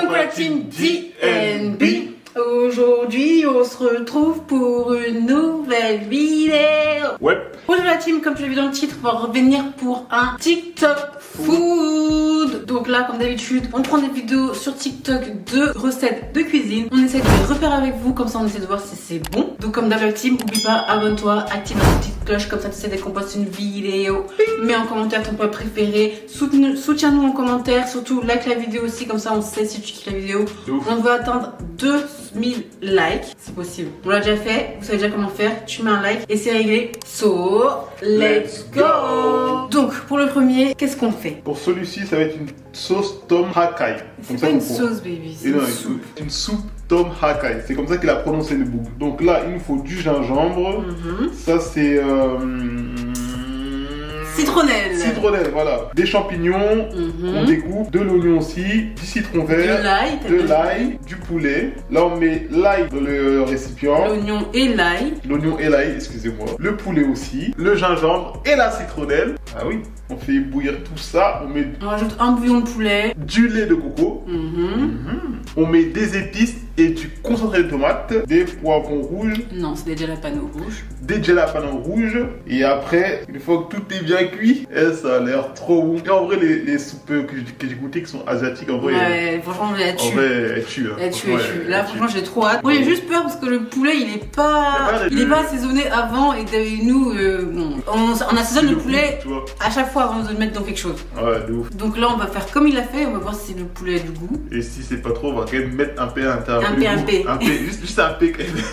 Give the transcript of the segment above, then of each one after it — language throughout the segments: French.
donc la team DNB. Aujourd'hui, on se retrouve pour une nouvelle vidéo. Ouais. Bonjour la team, comme tu l'as vu dans le titre, on va revenir pour un TikTok food. Donc là, comme d'habitude, on prend des vidéos sur TikTok de recettes de cuisine. On essaie de les refaire avec vous, comme ça on essaie de voir si c'est bon. Donc comme d'habitude, team, n'oublie pas, abonne-toi, active la petite cloche, comme ça tu sais dès qu'on poste une vidéo. Mets en commentaire ton plat préféré, soutiens-nous en commentaire, surtout like la vidéo aussi, comme ça on sait si tu kiffes la vidéo. On veut atteindre 2000 likes, c'est possible. On l'a déjà fait, vous savez déjà comment faire, tu mets un like et c'est réglé. So, let's go. Donc pour le premier, qu'est-ce qu'on fait? Pour celui-ci, ça va être une sauce tom hakai. C'est pas une sauce, baby, c'est une soupe tom hakai. C'est comme ça qu'il a prononcé le bout. Donc là, il nous faut du gingembre. Ça, c'est... citronnelle. Citronnelle, voilà. Des champignons, on découpe, de l'oignon aussi, du citron vert, de l'ail, du poulet. Là, on met l'ail dans le récipient. L'oignon et l'ail. L'oignon et l'ail, excusez-moi. Le poulet aussi, le gingembre et la citronnelle. Ah oui, on fait bouillir tout ça. On rajoute un bouillon de poulet. Du lait de coco. On met des épices et du concentré de tomate, des poivrons rouges. Non, c'est des jalapeno rouges. Des jalapeno rouges. Et après, une fois que tout est bien cuit, ça a l'air trop bon. Et en vrai, les soupes que j'ai goûtées qui sont asiatiques, en vrai. Ouais, franchement, elle tue. En vrai, elle tue. Elle tue. Là, franchement, j'ai trop hâte. Moi, j'ai juste peur parce que le poulet, il est pas assaisonné avant. Et nous, on assaisonne le poulet à chaque fois avant de le mettre dans quelque chose. Ouais, de ouf. Donc là, on va faire comme il a fait. On va voir si le poulet a du goût. Et si c'est pas trop, on va quand même mettre un P à l'intérieur. Un P. Juste un P quand même.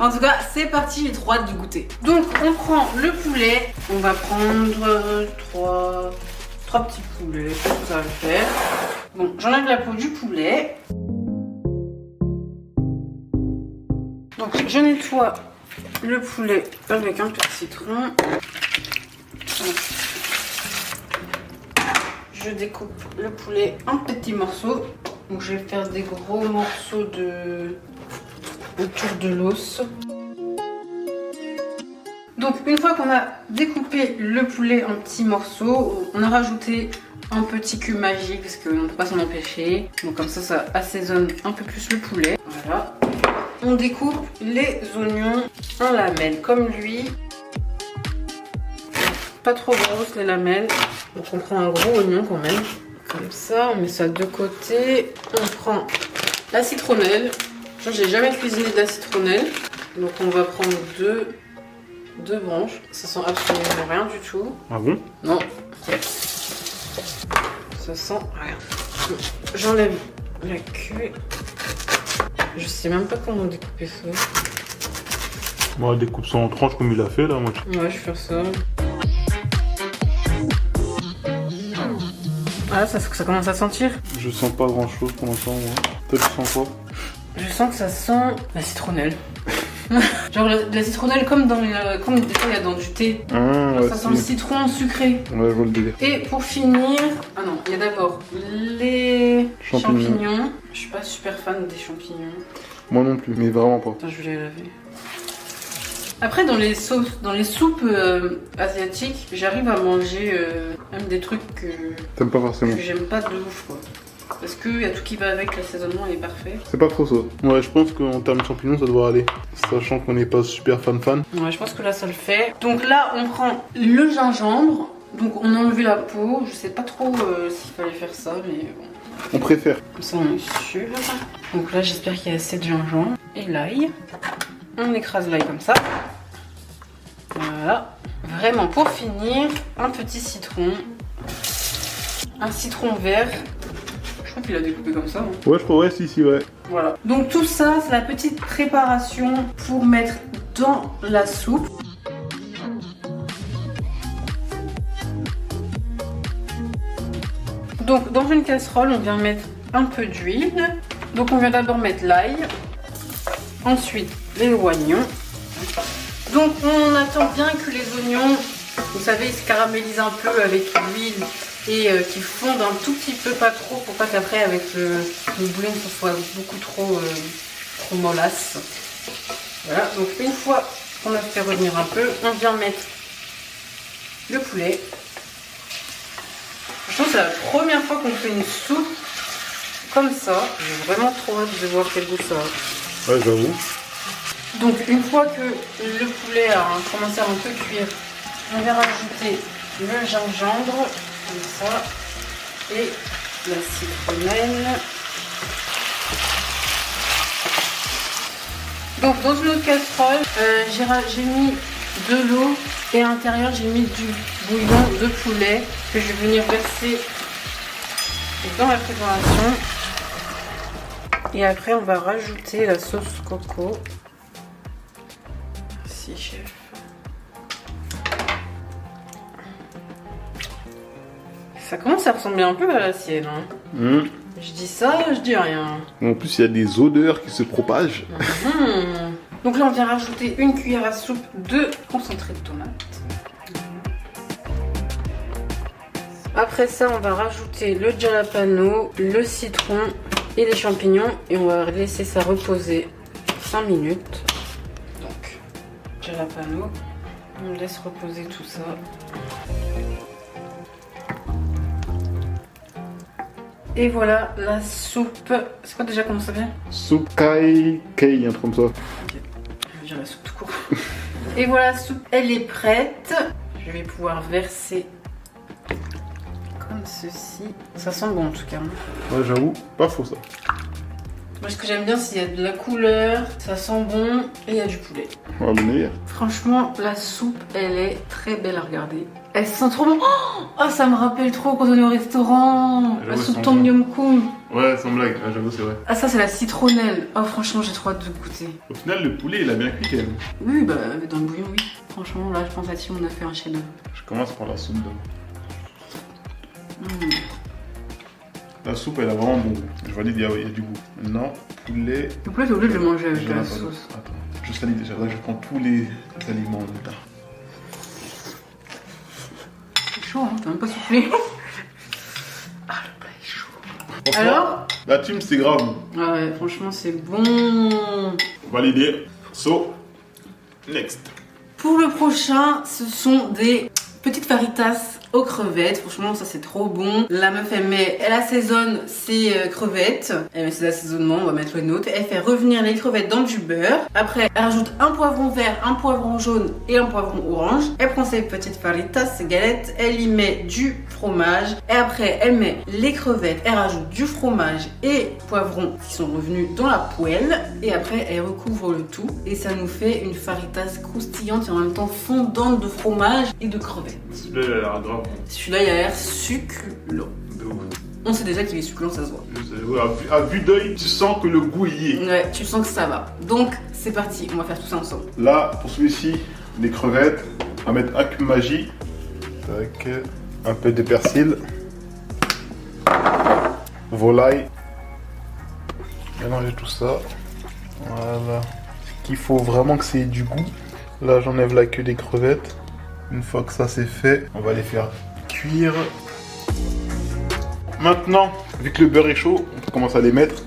En tout cas, c'est parti, j'ai trop hâte du goûter. Donc, on prend le poulet. On va prendre trois petits poulets. Ça va le faire. Bon, j'enlève la peau du poulet. Donc, je nettoie le poulet avec un peu de citron. Je découpe le poulet en petits morceaux. Donc, je vais faire des gros morceaux autour de l'os. Donc une fois qu'on a découpé le poulet en petits morceaux, on a rajouté un petit cube magique parce qu'on ne peut pas s'en empêcher. Donc comme ça assaisonne un peu plus le poulet. Voilà. On découpe les oignons en lamelles comme lui. Pas trop grosses les lamelles. Donc on prend un gros oignon quand même. Comme ça, on met ça de côté. On prend la citronnelle. J'ai jamais cuisiné de la citronnelle. Donc on va prendre deux branches. Ça sent absolument rien du tout. Ah bon? Non. Ça sent rien. J'enlève la queue. Je sais même pas comment découper ça. Moi, découpe ça en tranches comme il a fait là. Moi. Ouais, je vais faire ça. Ah, ça commence à sentir. Je sens pas grand chose pour l'instant. Toi, tu sens quoi? Je sens que ça sent la citronnelle. Genre la citronnelle comme des fois il y a dans du thé. Ça sent le citron sucré. Ouais, je vois le délire. Et pour finir, il y a d'abord les champignons. Je suis pas super fan des champignons. Moi non plus, mais vraiment pas. Attends, je vais les laver. Après dans les soupes asiatiques, j'arrive à manger même des trucs que t'aimes pas forcément. Que j'aime pas de ouf quoi. Parce qu'il y a tout qui va avec, l'assaisonnement est parfait. C'est pas trop ça. Ouais, je pense qu'en termes de champignons, ça doit aller. Sachant qu'on n'est pas super fan. Ouais, je pense que là, ça le fait. Donc là, on prend le gingembre. Donc on a enlevé la peau. Je sais pas trop s'il fallait faire ça, mais bon. On préfère. Comme ça, on est sûr. Donc là, j'espère qu'il y a assez de gingembre. Et l'ail. On écrase l'ail comme ça. Voilà. Vraiment, pour finir, un petit citron. Un citron vert. Je crois qu'il a découpé comme ça. Ouais, je crois, ouais, si, ouais. Voilà. Donc tout ça, c'est la petite préparation pour mettre dans la soupe. Donc dans une casserole, on vient mettre un peu d'huile. Donc on vient d'abord mettre l'ail. Ensuite, les oignons. Donc on attend bien que les oignons, vous savez, ils se caramélisent un peu avec l'huile. Et qui fondent un tout petit peu, pas trop, pour pas qu'après avec le bouillon ça soit beaucoup trop mollasse. Voilà, donc une fois qu'on a fait revenir un peu, on vient mettre le poulet. Franchement, c'est la première fois qu'on fait une soupe comme ça. J'ai vraiment trop hâte de voir quel goût ça a. Ouais, j'avoue. Donc une fois que le poulet a commencé à un peu cuire, on va rajouter le gingembre, comme ça, et la citronnelle. Donc dans une autre casserole, j'ai mis de l'eau et à l'intérieur j'ai mis du bouillon de poulet que je vais venir verser dans la préparation. Et après on va rajouter la sauce coco. Merci chef. Ça commence à ressembler un peu à la sienne. Hein. Je dis ça, je dis rien. En plus, il y a des odeurs qui se propagent. Donc là, on vient rajouter une cuillère à soupe de concentré de tomate. Après ça, on va rajouter le jalapeno, le citron et les champignons. Et on va laisser ça reposer 5 minutes. Donc, jalapeno. On laisse reposer tout ça. Et voilà la soupe. C'est quoi déjà, comment ça vient? Soupe kai, un truc comme ça. Ok, je veux dire la soupe tout court. Et voilà, la soupe, elle est prête. Je vais pouvoir verser comme ceci. Ça sent bon en tout cas. Ouais, j'avoue, pas faux ça. Moi, ce que j'aime bien, c'est qu'il y a de la couleur, ça sent bon et il y a du poulet. Ouais, bon, franchement, la soupe, elle est très belle à regarder. Elle sent trop bon. Oh, ça me rappelle trop quand on est au restaurant. La soupe tom yum goong. Ouais, sans blague, j'avoue, c'est vrai. Ah, ça, c'est la citronnelle. Oh, franchement, j'ai trop hâte de goûter. Au final, le poulet, il a bien cuit quand même. Oui, bah, dans le bouillon, oui. Franchement, là, je pense que on a fait un chef-d'œuvre. Je commence par la soupe. La soupe, elle a vraiment bon goût. Je valide, il y a du goût. Maintenant, poulet. Le poulet, t'es obligé de le manger avec la sauce. Attends, je salis déjà. Là, je prends tous les aliments en même temps. C'est chaud, hein, t'as même pas soufflé. Ah, le plat est chaud. Franchement, alors la team, c'est grave. Ah ouais, franchement, c'est bon. Validé. So, next. Pour le prochain, ce sont des petites faritas aux crevettes. Franchement, ça c'est trop bon. La meuf, elle assaisonne ses crevettes. Elle met ses assaisonnements, on va mettre le nôtre. Elle fait revenir les crevettes dans du beurre. Après, elle rajoute un poivron vert, un poivron jaune et un poivron orange. Elle prend ses petites faritas, ses galettes. Elle y met du fromage. Et après, elle met les crevettes. Elle rajoute du fromage et poivrons qui sont revenus dans la poêle. Et après, elle recouvre le tout. Et ça nous fait une faritas croustillante et en même temps fondante de fromage et de crevettes. Celui-là, il a l'air grave. Celui-là, il a l'air succulent. De ouf. On sait déjà qu'il est succulent, ça se voit. Ouais, à vue d'œil, tu sens que le goût y est. Ouais, tu sens que ça va. Donc, c'est parti, on va faire tout ça ensemble. Là, pour celui-ci, les crevettes, on va mettre un cube magie. Tac, un peu de persil. Volaille. Mélanger tout ça. Voilà. Il faut vraiment que ça ait du goût. Là, j'enlève la queue des crevettes. Une fois que ça c'est fait, on va les faire cuire. Maintenant, vu que le beurre est chaud, on commence à les mettre.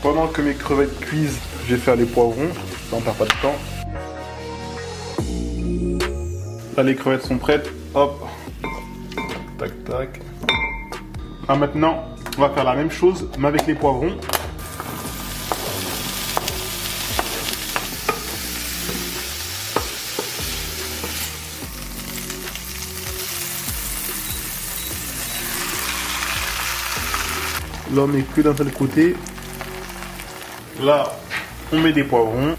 Pendant que mes crevettes cuisent, je vais faire les poivrons. Là, on perd pas de temps. Là, les crevettes sont prêtes. Hop. Tac, tac. Là, maintenant, on va faire la même chose, mais avec les poivrons. Là, on met que d'un seul côté. Là, on met des poivrons.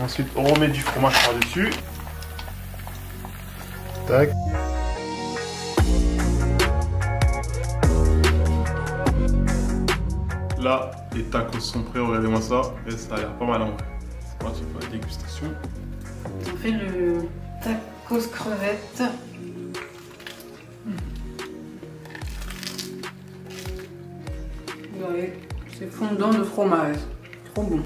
Ensuite, on remet du fromage par-dessus. Tac. Là, les tacos sont prêts, regardez-moi ça. Et ça a l'air pas mal en vrai. C'est parti pour la dégustation. On fait le tacos crevettes. Ouais, c'est fondant de fromage. Trop bon.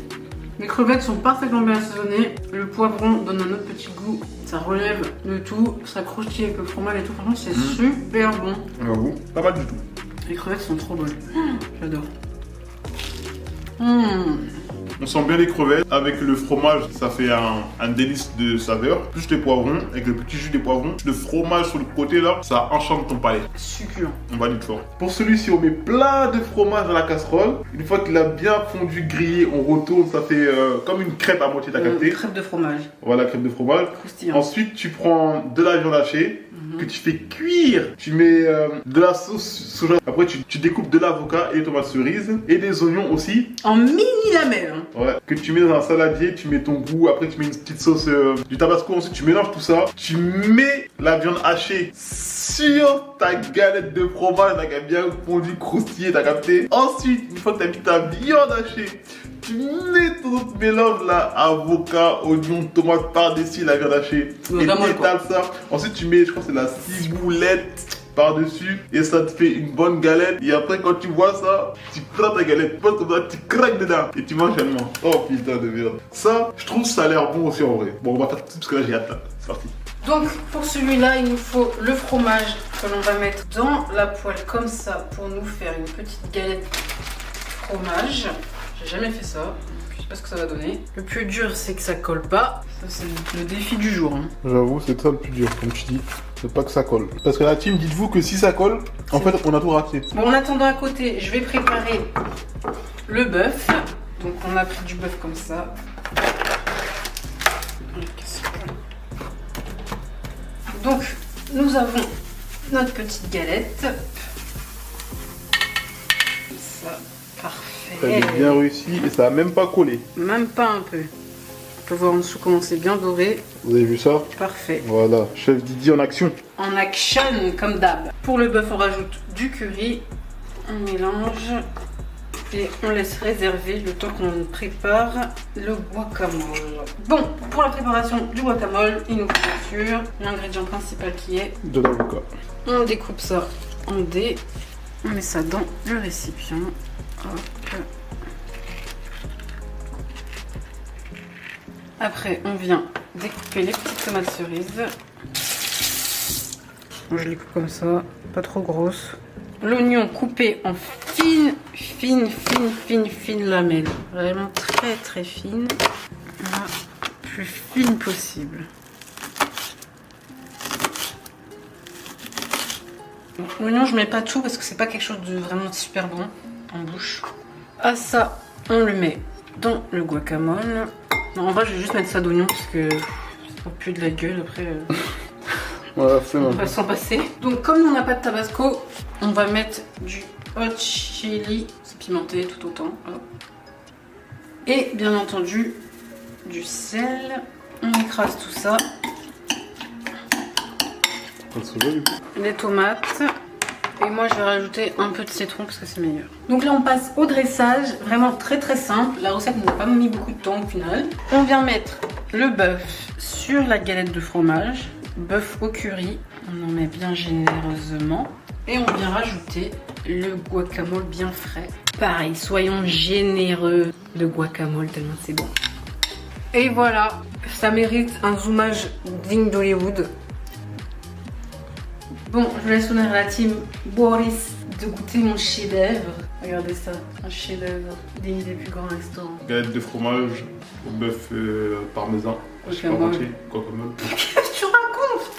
Les crevettes sont parfaitement bien assaisonnées. Le poivron donne un autre petit goût. Ça relève le tout. Ça croustille avec le fromage et tout. Franchement, c'est super bon. J'avoue, pas mal du tout. Les crevettes sont trop bonnes. J'adore. On sent bien les crevettes. Avec le fromage, ça fait un délice de saveur. Plus les poivrons, avec le petit jus des poivrons. Le fromage sur le côté là, ça enchante ton palais. Succulent. On valide fort. Pour celui-ci, on met plein de fromage dans la casserole. Une fois qu'il a bien fondu, grillé, on retourne. Ça fait comme une crêpe à moitié, t'as capté. Crêpe de fromage. Voilà, crêpe de fromage. Croustillant. Ensuite, tu prends de la viande hachée que tu fais cuire. Tu mets de la sauce soja. Après, tu découpes de l'avocat et des tomates cerises et des oignons aussi. En mini lamelles. Ouais. Que tu mets dans un saladier, tu mets ton goût. Après, tu mets une petite sauce du tabasco. Ensuite, tu mélanges tout ça. Tu mets la viande hachée sur ta galette de fromage. T'as bien fondu, croustillé, t'as capté. Ensuite, une fois que t'as mis ta viande hachée, tu mets ton autre mélange là, avocat, oignon, tomate par-dessus la viande hachée. Et tu étales ça. Ensuite, tu mets, je crois que c'est la ciboulette par-dessus et ça te fait une bonne galette. Et après, quand tu vois ça, tu prends ta galette, tu poses comme ça, tu craques dedans et tu manges tellement. Oh putain de merde. Ça, je trouve ça a l'air bon aussi en vrai. Bon, on va faire tout parce que là, j'ai hâte là. C'est parti. Donc pour celui-là, il nous faut le fromage que l'on va mettre dans la poêle comme ça pour nous faire une petite galette fromage. J'ai jamais fait ça, je sais pas ce que ça va donner. Le plus dur, c'est que ça colle pas. Ça, c'est le défi du jour. Hein. J'avoue, c'est ça le plus dur, comme tu dis. C'est pas que ça colle. Parce que la team, dites-vous que si ça colle, en fait, on a tout raté. Bon, en attendant à côté, je vais préparer le bœuf. Donc on a pris du bœuf comme ça. Donc nous avons notre petite galette. Ça, parfait. Elle est bien réussie et ça a même pas collé. Même pas un peu. On peut voir en dessous comment c'est bien doré. Vous avez vu ça? Parfait. Voilà, chef Didi en action. En action comme d'hab. Pour le bœuf, on rajoute du curry. On mélange. Et on laisse réserver le temps qu'on prépare le guacamole. Bon, pour la préparation du guacamole, il nous faut bien sûr l'ingrédient principal qui est de l'avocat. On découpe ça en dés. On met ça dans le récipient. Hop. Après, on vient découper les petites tomates cerises. Moi, je les coupe comme ça, pas trop grosses. L'oignon coupé en fines lamelles. Vraiment très fines. La plus fine possible. L'oignon, je mets pas tout parce que c'est pas quelque chose de vraiment super bon en bouche. À ça, on le met dans le guacamole. Non, en vrai, je vais juste mettre ça d'oignon parce que ça pue de la gueule après. Voilà, on va s'en passer. Donc, comme on n'a pas de tabasco, on va mettre du hot chili. C'est pimenté tout autant. Hop. Et bien entendu, du sel. On écrase tout ça. Les tomates. Et moi, je vais rajouter un peu de citron parce que c'est meilleur. Donc là, on passe au dressage. Vraiment très simple. La recette n'a pas mis beaucoup de temps au final. On vient mettre le bœuf sur la galette de fromage. Bœuf au curry. On en met bien généreusement. Et on vient rajouter le guacamole bien frais. Pareil, soyons généreux de guacamole tellement c'est bon. Et voilà, ça mérite un zoomage digne d'Hollywood. Bon, je laisse honneur à la team Boris de goûter mon chef-d'œuvre. Regardez ça, un chef-d'œuvre digne des plus grands restaurants. Galette de fromage, bœuf parmesan, guacamole. Qu'est-ce que tu racontes?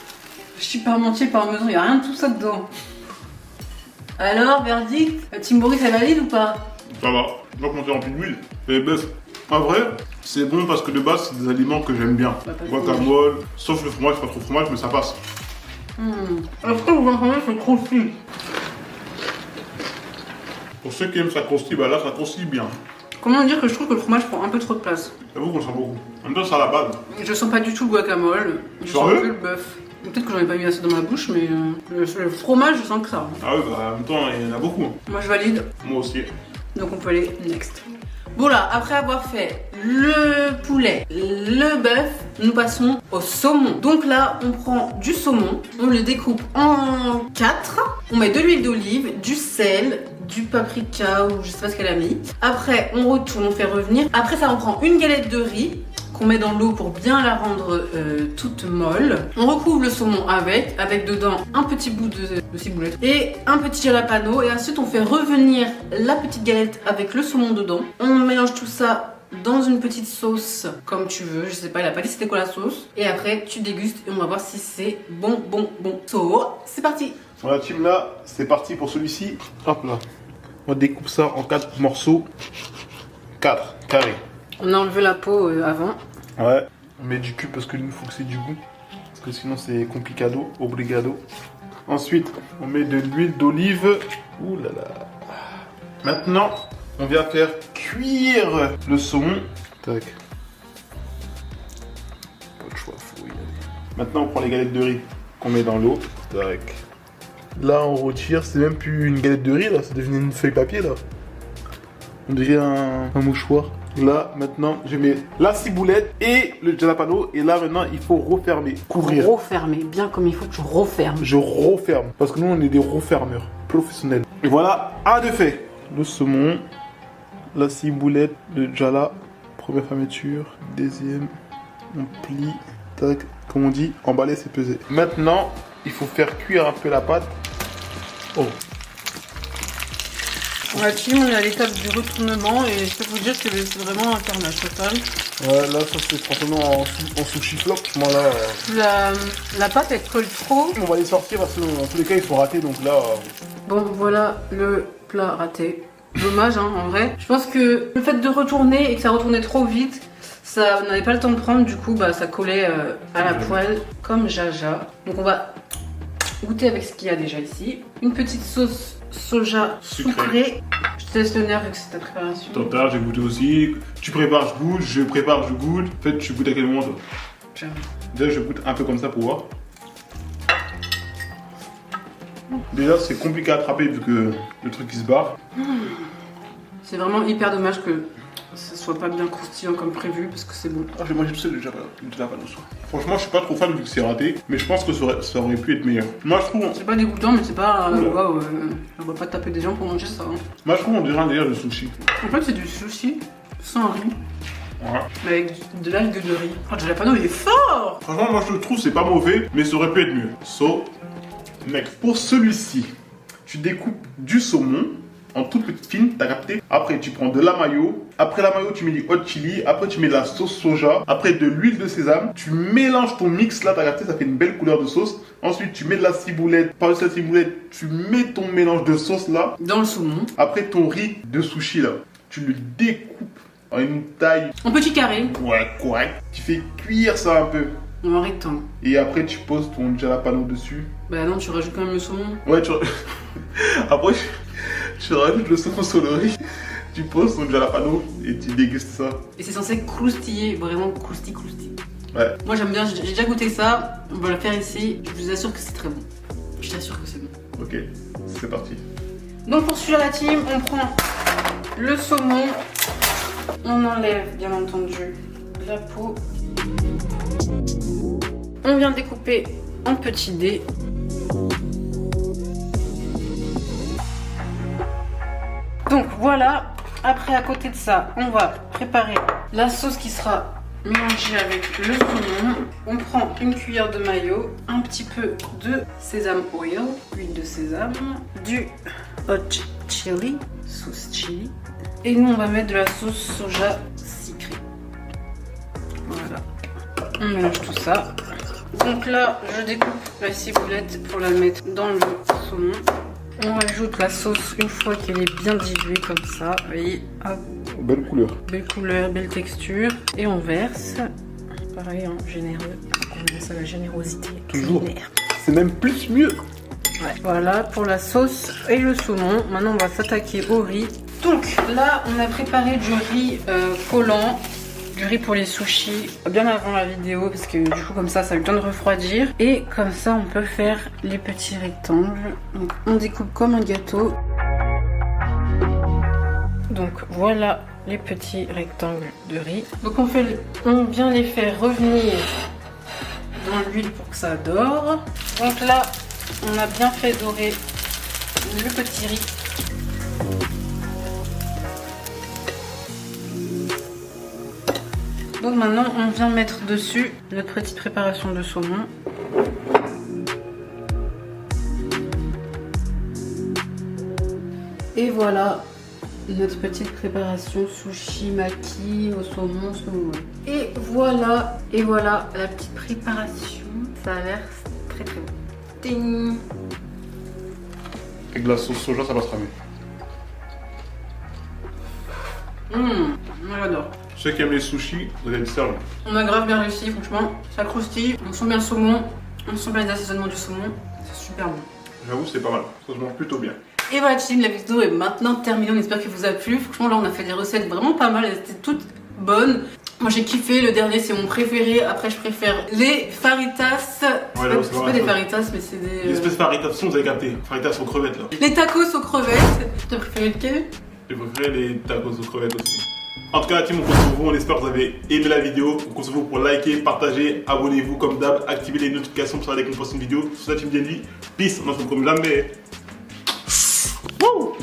Je suis parmentier, parmesan, il n'y a rien de tout ça dedans. Alors, verdict, team Boris, ça valide ou pas? Ça va, je vais monter en plus d'huile. Et bœuf, en vrai, c'est bon parce que de base, c'est des aliments que j'aime bien. Guacamole, sauf le fromage, pas trop fromage, mais ça passe. Après, vous entendez, c'est croustille. Pour ceux qui aiment ça croustille, bah là, ça croustille bien. Comment dire que je trouve que le fromage prend un peu trop de place? J'avoue qu'on le sent beaucoup. En même temps, c'est à la base. Je sens pas du tout le guacamole. Je sens que le bœuf. Peut-être que j'en ai pas mis assez dans ma bouche, mais le fromage, je sens que ça. Ah oui, bah en même temps, il y en a beaucoup. Moi, je valide. Moi aussi. Donc, on peut aller next. Voilà, après avoir fait le poulet, le bœuf, nous passons au saumon. Donc là, on prend du saumon, on le découpe en 4. On met de l'huile d'olive, du sel, du paprika ou je sais pas ce qu'elle a mis. Après, on retourne, on fait revenir. Après ça, on prend une galette de riz qu'on met dans l'eau pour bien la rendre toute molle. On recouvre le saumon avec dedans un petit bout de ciboulette et un petit jalapeno. Et ensuite, on fait revenir la petite galette avec le saumon dedans. On mélange tout ça dans une petite sauce comme tu veux. Je sais pas, il a pas dit c'était quoi la sauce. Et après, tu dégustes et on va voir si c'est bon. So, c'est parti. Voilà, team, là, c'est parti pour celui-ci. Hop là. On découpe ça en 4 morceaux. 4 carrés. On a enlevé la peau avant. Ouais. On met du cube parce que nous, faut que c'est du goût. Parce que sinon, c'est complicado, obrigado. Ensuite, on met de l'huile d'olive. Ouh là là. Maintenant, on vient faire cuire le saumon. Tac. Pas de choix, faut y aller. Maintenant, on prend les galettes de riz qu'on met dans l'eau. Tac. Là, on retire. C'est même plus une galette de riz, là. C'est devenu une feuille papier, là. On dirait un mouchoir. Là, maintenant, je mets la ciboulette et le jalapeno. Et là, maintenant, il faut refermer. Couvrir. Refermer. Bien comme il faut que tu refermes. Je referme. Parce que nous, on est des refermeurs professionnels. Et voilà, un de fait. Le saumon, la ciboulette, le jala. Première fermeture. Deuxième. On plie. Tac. Comme on dit, emballer, c'est peser. Maintenant, il faut faire cuire un peu la pâte. Oh. La team, on est à l'étape du retournement et je peux vous dire que c'est vraiment un carnage total. Ouais, là, ça c'est franchement en sushi flop. Moi là. La pâte elle colle trop. On va les sortir parce que dans tous les cas ils sont ratés donc là. Bon, voilà le plat raté. Dommage, hein, en vrai. Je pense que le fait de retourner et que ça retournait trop vite, ça n'avait pas le temps de prendre, du coup, bah, ça collait à la poêle comme jaja. Donc on va goûter avec ce qu'il y a déjà ici. Une petite sauce soja sucrée. Je te laisse le nerf vu que c'est ta préparation. Tantôt, j'ai goûté aussi. Tu prépares, je goûte. Je prépare, je goûte. En fait, tu goûtes à quel moment toi? Jamais. Déjà, je goûte un peu comme ça pour voir. Déjà, c'est compliqué à attraper vu que le truc il se barre. C'est vraiment hyper dommage que ça soit pas bien croustillant comme prévu parce que c'est bon. Ah, j'ai mangé tout seul déjà pas franchement, je suis pas trop fan vu que c'est raté, mais je pense que ça aurait pu être meilleur. Moi, je trouve. C'est pas dégoûtant, mais c'est pas. Waouh, on va pas taper des gens pour manger ça. Hein. Moi, je trouve on dirait un délire de sushi. En fait, c'est du sushi sans riz. Ouais. Avec de l'algue de riz. Oh, le jalapeno, il est fort! Franchement, moi je le trouve, c'est pas mauvais, mais ça aurait pu être mieux. So, next. Pour celui-ci, tu découpes du saumon en toute petite fine, t'as capté. Après, tu prends de la mayo. Après la mayo, tu mets du hot chili. Après, tu mets de la sauce soja. Après, de l'huile de sésame. Tu mélanges ton mix là, t'as capté, ça fait une belle couleur de sauce. Ensuite, tu mets de la ciboulette. Par-dessus la ciboulette, tu mets ton mélange de sauce là. Dans le saumon. Après, ton riz de sushi là, tu le découpes en une taille. En petit carré. Ouais, correct. Tu fais cuire ça un peu. En rectangle. Et après, tu poses ton jalapeno dessus. Bah non, tu rajoutes quand même le saumon. Ouais, après, tu rajoutes le saumon sur le riz. Tu poses ton jalapeno et tu dégustes ça. Et c'est censé croustiller, vraiment croustille. Ouais. Moi j'aime bien, j'ai déjà goûté ça. On va le faire ici. Je vous assure que c'est très bon. Je t'assure que c'est bon. Ok, c'est parti. Donc pour suivre la team, on prend le saumon. On enlève bien entendu la peau. On vient découper en petits dés. Donc voilà, après à côté de ça, on va préparer la sauce qui sera mélangée avec le saumon. On prend une cuillère de mayo, un petit peu de sésame oil, huile de sésame, du hot chili, sauce chili. Et nous on va mettre de la sauce soja sucrée. Voilà. On mélange tout ça. Donc là, je découpe la ciboulette pour la mettre dans le saumon. On rajoute la sauce une fois qu'elle est bien diluée comme ça. Vous voyez, hop. Belle couleur. Belle couleur, belle texture. Et on verse. Pareil, hein, généreux. On laisse à la générosité. Toujours. Culinaire. C'est même plus mieux. Ouais. Voilà pour la sauce et le saumon. Maintenant, on va s'attaquer au riz. Donc là, on a préparé du riz collant. Du riz pour les sushis bien avant la vidéo parce que du coup comme ça a eu le temps de refroidir et comme ça on peut faire les petits rectangles. Donc on découpe comme un gâteau. Donc voilà les petits rectangles de riz. Donc on vient les faire revenir dans l'huile pour que ça dore. Donc là on a bien fait dorer le petit riz. Donc maintenant on vient mettre dessus notre petite préparation de saumon. Et voilà notre petite préparation sushi maki au saumon, Et voilà la petite préparation. Ça a l'air très très bon. Ting. Avec de la sauce soja, ça passera mieux. J'adore. Ceux qui aiment les sushis, vous allez le servir. On a grave bien réussi, franchement. Ça croustille, on sent bien le saumon, on sent bien les assaisonnements du saumon. C'est super bon. J'avoue, c'est pas mal. Ça se mange plutôt bien. Et voilà, team, la vidéo est maintenant terminée. On espère qu'elle vous a plu. Franchement, là, on a fait des recettes vraiment pas mal. Elles étaient toutes bonnes. Moi, j'ai kiffé. Le dernier, c'est mon préféré. Après, je préfère les faritas. Ouais, c'est pas des faritas, mais c'est des... L'espèce de faritas, vous avez capté. Faritas aux crevettes, là. Les tacos aux crevettes. T'as préféré lequel? J'ai préféré les tacos aux crevettes aussi. En tout cas, la team, on compte sur vous. On espère que vous avez aimé la vidéo. On compte sur vous pour liker, partager, abonnez-vous comme d'hab, activez les notifications pour savoir dès qu'on poste une vidéo. Sur la team Genvi, peace. On se retrouve comme jamais. Woo!